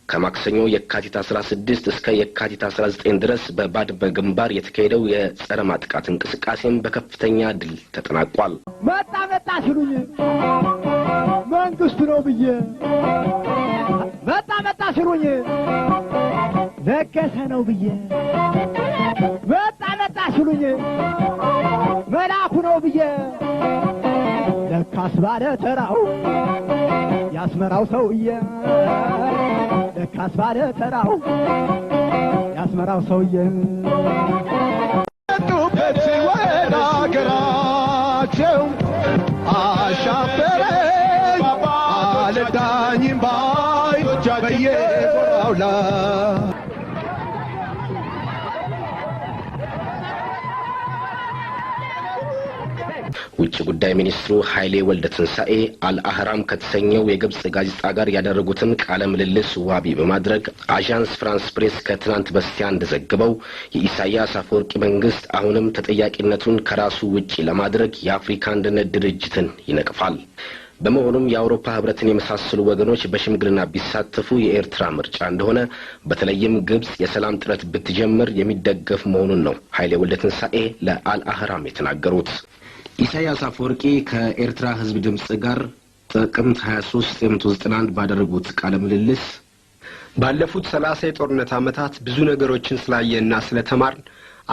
ከማክሰኞ የካቲት 16 እስከ የካቲት 19 ድረስ በባድመ ግንባር የተካሄደው የጸረ ማጥቃት እንቅስቃሴም በከፍተኛ ድል ተጠናቋል። መጣ ሲሉኝ መንግስቱ ነው ብዬ መጣ ሲሉኝ ለገሰ ነው ብዬ መጣ ሲሉኝ መላኩ ነው ብዬ ለካስ ባለ ተራው ያስመራው ሰውዬ ለካስ ባለ ተራው ያስመራው ሰውዬ ጡበት ወዳገራቸው አሻፈረኝ አልዳኝም ባይ በየጎራው ላይ ውጭ ጉዳይ ሚኒስትሩ ኃይሌ ወልደትንሳኤ አልአህራም ከተሰኘው የግብጽ ጋዜጣ ጋር ያደረጉትን ቃለ ምልልስ ዋቢ በማድረግ አዣንስ ፍራንስ ፕሬስ ከትናንት በስቲያ እንደዘገበው የኢሳያስ አፈወርቂ መንግስት አሁንም ተጠያቂነቱን ከራሱ ውጪ ለማድረግ የአፍሪካ አንድነት ድርጅትን ይነቅፋል። በመሆኑም የአውሮፓ ህብረትን የመሳሰሉ ወገኖች በሽምግልና ቢሳተፉ የኤርትራ ምርጫ እንደሆነ በተለይም ግብጽ የሰላም ጥረት ብትጀምር የሚደገፍ መሆኑን ነው ኃይሌ ወልደትንሳኤ ለአልአህራም የተናገሩት። ኢሳያስ አፈወርቂ ከኤርትራ ህዝብ ድምጽ ጋር ጥቅምት 23 1991 ባደረጉት ቃለ ምልልስ ባለፉት 30 የጦርነት ዓመታት ብዙ ነገሮችን ስላየና ስለተማርን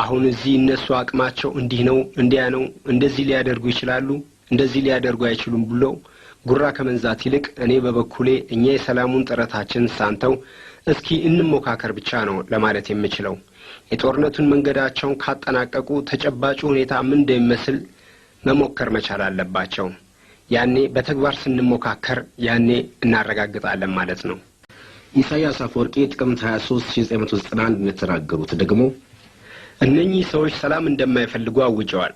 አሁን እዚህ እነሱ አቅማቸው እንዲህ ነው እንዲያ ነው እንደዚህ ሊያደርጉ ይችላሉ እንደዚህ ሊያደርጉ አይችሉም ብሎ ጉራ ከመንዛት ይልቅ እኔ በበኩሌ እኛ የሰላሙን ጥረታችን ሳንተው እስኪ እንሞካከር ብቻ ነው ለማለት የምችለው። የጦርነቱን መንገዳቸውን ካጠናቀቁ ተጨባጭ ሁኔታ ምን እንደሚመስል መሞከር መቻል አለባቸው። ያኔ በተግባር ስንሞካከር ያኔ እናረጋግጣለን ማለት ነው። ኢሳያስ አፈወርቂ ጥቅምት 23 1991 እንደተናገሩት ደግሞ እነኚህ ሰዎች ሰላም እንደማይፈልጉ አውጀዋል።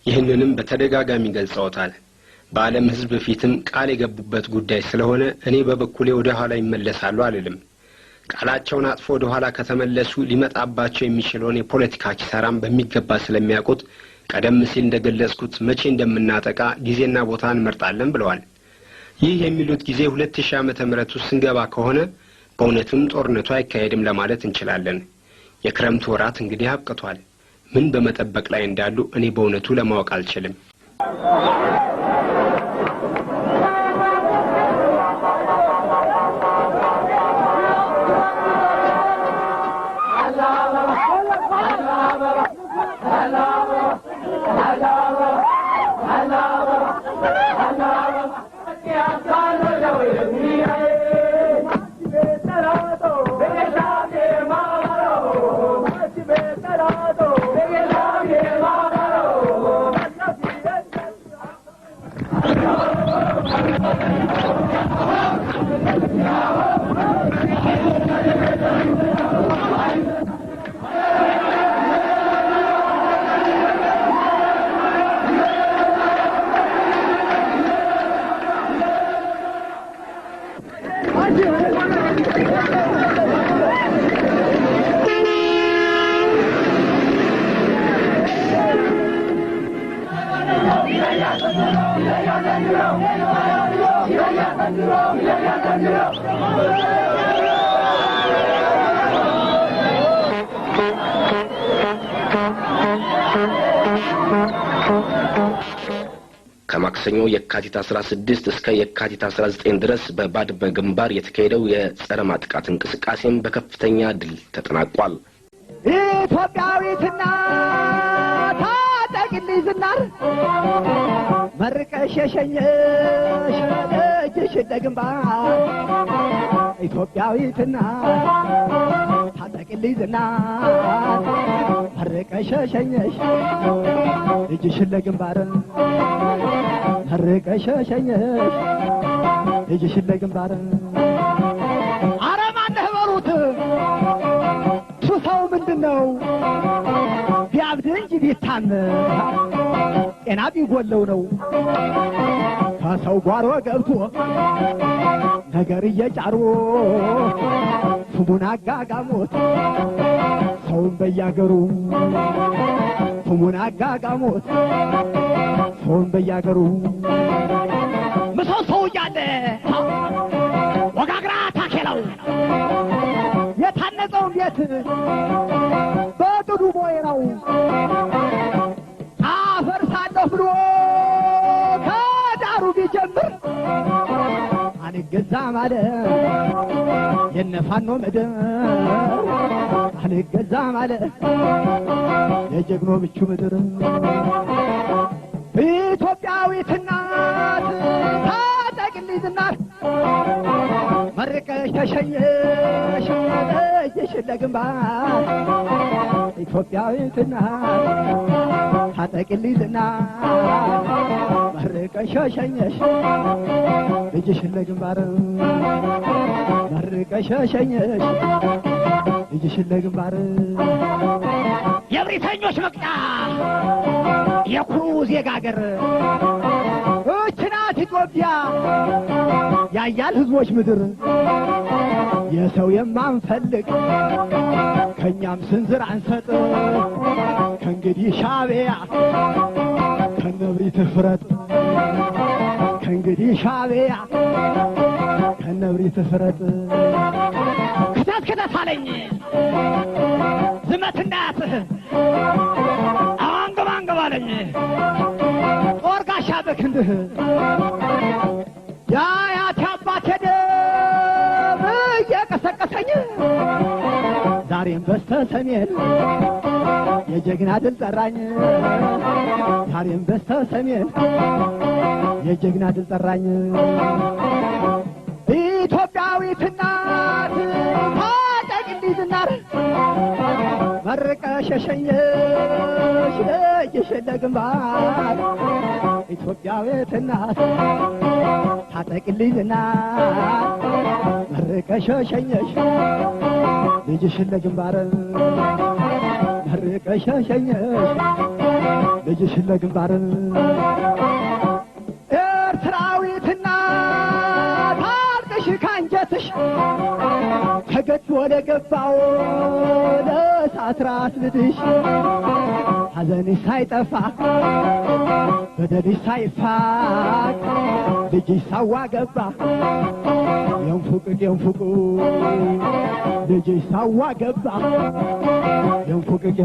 ይህንንም በተደጋጋሚ ገልጸውታል። በዓለም ህዝብ ፊትም ቃል የገቡበት ጉዳይ ስለሆነ እኔ በበኩሌ ወደ ኋላ ይመለሳሉ አልልም። ቃላቸውን አጥፎ ወደ ኋላ ከተመለሱ ሊመጣባቸው የሚችለውን የፖለቲካ ኪሳራም በሚገባ ስለሚያውቁት ቀደም ሲል እንደገለጽኩት መቼ እንደምናጠቃ ጊዜና ቦታ እንመርጣለን ብለዋል። ይህ የሚሉት ጊዜ 2000 ዓመተ ምህረት ውስጥ ስንገባ ከሆነ በእውነትም ጦርነቱ አይካሄድም ለማለት እንችላለን። የክረምቱ ወራት እንግዲህ አብቅቷል። ምን በመጠበቅ ላይ እንዳሉ እኔ በእውነቱ ለማወቅ አልችልም። ከማክሰኞ የካቲት 16 እስከ የካቲት 19 ድረስ በባድመ ግንባር የተካሄደው የጸረ ማጥቃት እንቅስቃሴም በከፍተኛ ድል ተጠናቋል። ኢትዮጵያዊትና ታጠቅልኝ ዝናር መርቀሽ የሸኘሽ እጅሽ ለግንባር ኢትዮጵያዊትና ታጠቅልኝ ዝናር መርቀሽ የሸኘሽ እጅሽ ለግንባር መርቀሽ የሸኘሽ እጅሽ ለግንባር አረማነህ በሉት ሱሳው ምንድነው ቢያብድ እንጂ ቢታመም ጤና ቢጎለው ነው ከሰው ጓሮ ገብቶ ነገር እየጫሩ ስሙን አጋጋሞት ሰውን በያገሩ ስሙን አጋጋሞት ሰውን በያገሩ ምሰሶው እያለ ወጋግራ ታኬለው ቤት በጥዱ ቦይራው አፈርሳለሁ ብሎ ከዳሩ ቢጀምር አልገዛም አለ የነፋኖ ምድር አልገዛም አለ የጀግኖቹ ምድር ኢትዮጵያዊት እናት ታጠቅልኝ ዝናር መርቀሽ ተሸኘሽ ለእጅሽ ለግንባር ኢትዮጵያዊት እናት ታጠቅልኝ ዝናር መርቀሽ ተሸኘሽ ለእጅሽ ለግንባር መርቀሽ ተሸኘሽ ለእጅሽ ለግንባር የብሪተኞች መቅጫ የኩሩ ዜጋ አገር እች ናት ኢትዮጵያ ያያል ህዝቦች ምድር የሰው የማንፈልግ ከኛም ስንዝር አንሰጥ ከእንግዲህ ሻዕቢያ ከነብሪት ፍረጥ ከእንግዲህ ሻዕቢያ ከነብሪት ፍረጥ ክተት አለኝ ዝመት እንዳያስህ አንገባለኝ ጦር ጋሻ በክንድህ የአያቴ አባቴ ደም እየቀሰቀሰኝ ዛሬም በስተ ሰሜን የጀግና ድል ጠራኝ ዛሬም በስተ ሰሜን የጀግና ድል ጠራኝ ኢትዮጵያዊት እናት ታጠቅልኝ ዝናር መርቀሽ ተሸኘሽ ለእጅሽ ለግንባር ኢትዮጵያዊት እናት ታጠቅልኝ ዝናር መርቀሽ ተሸኘሽ ለእጅሽ ለግንባር መርቀሽ ተሸኘሽ ለእጅሽ ለግንባር ኤርትራዊት እናት አልቅሽ ካንጀትሽ ተገድቦ ለገባው ለእሳት ራስ ልድሽ ሐዘንሽ ሳይጠፋ በደልሽ ሳይፋቅ ልጅሽ ሳዋ ገባ የንፉቅቅ ልጅሽ ሳዋ ገባ የንፉቅቅ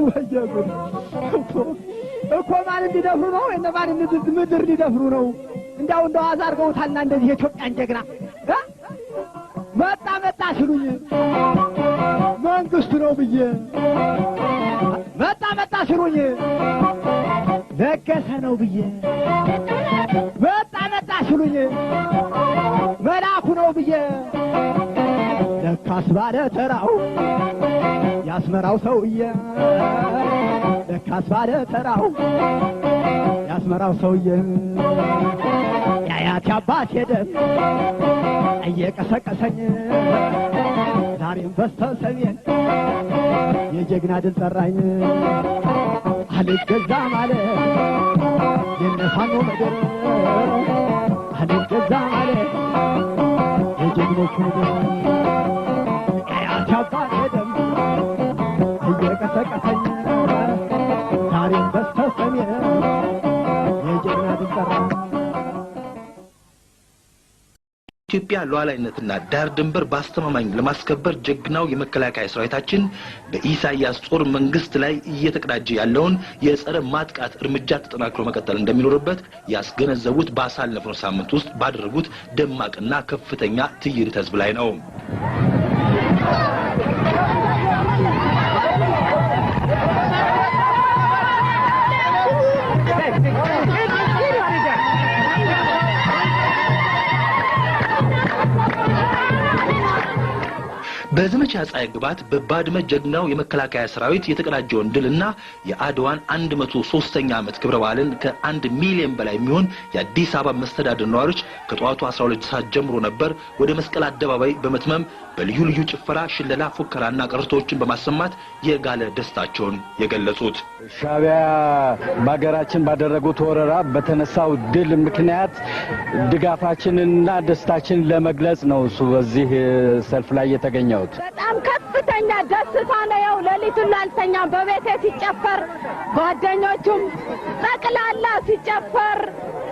ወጀጉን እኮ ማን እንዲደፍሩ ነው እነማን ምድር እንዲደፍሩ ነው እንዳው አዛርገውታልና እንደዚህ የኢትዮጵያን ጀግና መጣ ሲሉኝ መንግስቱ ነው ብዬ መጣ ሲሉኝ ለገሰ ነው ብዬ መጣ ሲሉኝ መላኩ ነው ብዬ ለካስ ባለ ተራው ያስመራው ሰውዬ ለካስ ባለ ተራው ያስመራው ሰውዬ ያያት አባቴ ደም እየቀሰቀሰኝ ዛሬም በስተ ሰሜን የጀግና ድል ጠራኝ አልገዛም አለ የነፋኖ ምድር አልገዛም አለ የጀግኖቹ ምድር ያያት አባቴ ደም እየቀሰቀሰኝ ዛሬም በስተ ሰሜን የጀግና ድል ጠራኝ ኢትዮጵያ ሉዓላዊነትና ዳር ድንበር ባስተማማኝ ለማስከበር ጀግናው የመከላከያ ሰራዊታችን በኢሳያስ ጦር መንግስት ላይ እየተቀዳጀ ያለውን የጸረ ማጥቃት እርምጃ ተጠናክሮ መቀጠል እንደሚኖርበት ያስገነዘቡት ባሳለፍነው ሳምንት ውስጥ ባደረጉት ደማቅና ከፍተኛ ትዕይንተ ህዝብ ላይ ነው። በዘመቻ ፀሐይ ግባት በባድመ ጀግናው የመከላከያ ሰራዊት የተቀዳጀውን ድልና የአድዋን 103ኛ ዓመት ክብረ በዓልን ከ1 ሚሊዮን በላይ የሚሆን የአዲስ አበባ መስተዳድር ነዋሪዎች ከጧቱ 12 ሰዓት ጀምሮ ነበር ወደ መስቀል አደባባይ በመትመም በልዩ ልዩ ጭፈራ፣ ሽለላ፣ ፉከራና ቀረርቶችን በማሰማት የጋለ ደስታቸውን የገለጹት። ሻዕቢያ በአገራችን ባደረጉት ወረራ በተነሳው ድል ምክንያት ድጋፋችንና ደስታችንን ለመግለጽ ነው እሱ በዚህ ሰልፍ ላይ የተገኘው። በጣም ከፍተኛ ደስታ ነው። ያው ሌሊቱን ላልተኛ በቤቴ ሲጨፈር ጓደኞቹም ጠቅላላ ሲጨፈር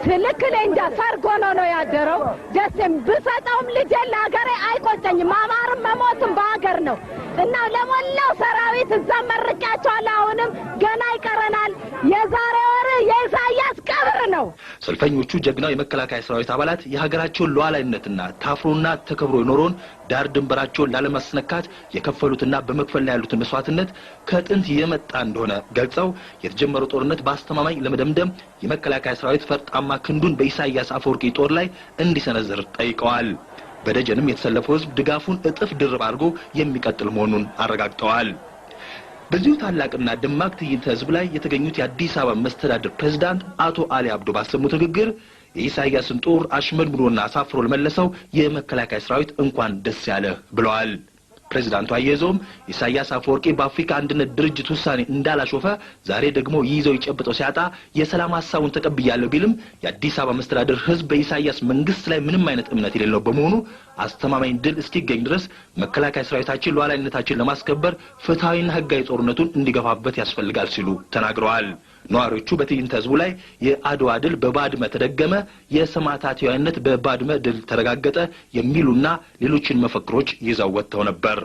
ትልክለ እንጃ ሰርጎ ነው ያደረው ደስም ብሰጠውም ልጄ ለሀገሬ አይቆጨኝም ማማርም መሞትም በሀገር ነው እና ለሞላው ሰራዊት እዛ መርቂያቸዋለሁ አሁንም ገና ይቀረናል የዛሬ ወር የኢሳያስ ቀብር ነው ሰልፈኞቹ ጀግናው የመከላከያ ሰራዊት አባላት የሀገራቸውን ሉዓላዊነትና ታፍሮና ተከብሮ የኖረውን ዳር ድንበራቸውን ላለማስነካት የከፈሉትና በመክፈል ላይ ያሉት መስዋዕትነት ከጥንት የመጣ እንደሆነ ገልጸው የተጀመረው ጦርነት በአስተማማኝ ለመደምደም የመከላከያ ሰራዊት ፈርጣማ ክንዱን በኢሳያስ አፈወርቂ ጦር ላይ እንዲሰነዝር ጠይቀዋል። በደጀንም የተሰለፈው ህዝብ ድጋፉን እጥፍ ድርብ አድርጎ የሚቀጥል መሆኑን አረጋግጠዋል። በዚሁ ታላቅና ደማቅ ትዕይንተ ህዝብ ላይ የተገኙት የአዲስ አበባ መስተዳድር ፕሬዝዳንት አቶ አሊ አብዶ ባሰሙት ንግግር የኢሳያስን ጦር አሽመድምዶና አሳፍሮ ለመለሰው የመከላከያ ሰራዊት እንኳን ደስ ያለ ብለዋል። ፕሬዝዳንቱ አየዞም ኢሳያስ አፈወርቂ በአፍሪካ አንድነት ድርጅት ውሳኔ እንዳላሾፈ ዛሬ ደግሞ ይዘው ይጨብጠው ሲያጣ የሰላም ሐሳቡን ተቀብያለሁ ቢልም የአዲስ አበባ መስተዳድር ህዝብ በኢሳያስ መንግስት ላይ ምንም አይነት እምነት የሌለው በመሆኑ አስተማማኝ ድል እስኪገኝ ድረስ መከላከያ ሰራዊታችን ሉዓላዊነታችን ለማስከበር ፍትሃዊና ህጋዊ ጦርነቱን እንዲገፋበት ያስፈልጋል ሲሉ ተናግረዋል። ነዋሪዎቹ በትዕይንተ ህዝቡ ላይ የአድዋ ድል በባድመ ተደገመ፣ የሰማዕታት ሕያውነት በባድመ ድል ተረጋገጠ የሚሉና ሌሎችን መፈክሮች ይዘው ወጥተው ነበር።